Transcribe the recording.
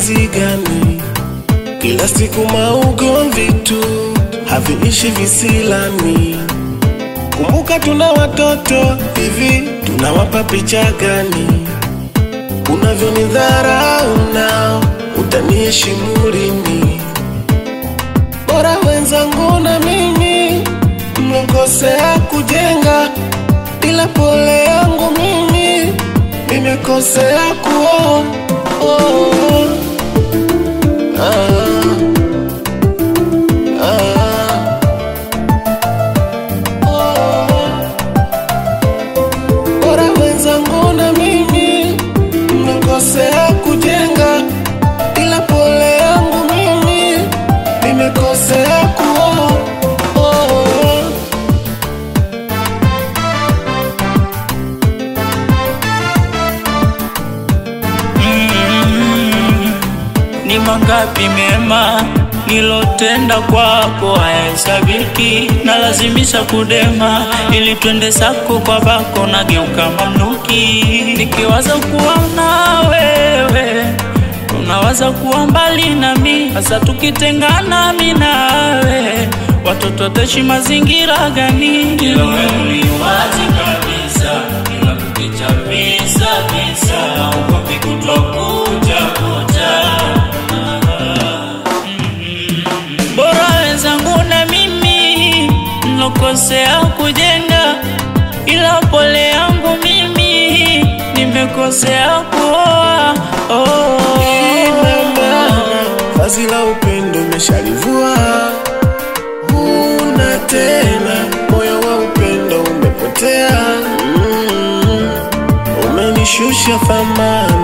kazi gani? Kila siku maugomvi tu, haviishi visilani. Kumbuka tuna watoto hivi, tunawapa picha gani? Unavyonidharau nao, utaniheshimu lini? Bora wenzangu na mimi mmekosea kujenga, ila pole yangu mimi nimekosea kuoa. Bora wenzangu na mimi mmekosea kujenga, ila pole yangu mimi nimekosea kuoa. Ni mangapi mema nilotenda kwako hayahesabiki, na lazimisha kudema ili twende sako kwa bako, na geuka mamluki. Nikiwaza kuwa na wewe, unawaza kuwa mbali nami. Sasa tukitengana mimi nawe, watoto wataishi mazingira gani? Ila wewe ni wazi kabisa, ila kukicha visa visa, ukopi kutokuja kuja. Bora wenzangu na mimi nilokosea kujenga, ila pole yangu mimi nimekosea kuoa. Vazi la upendo umeshalivua, huna tena moyo wa upendo umepotea. Umenishusha thamani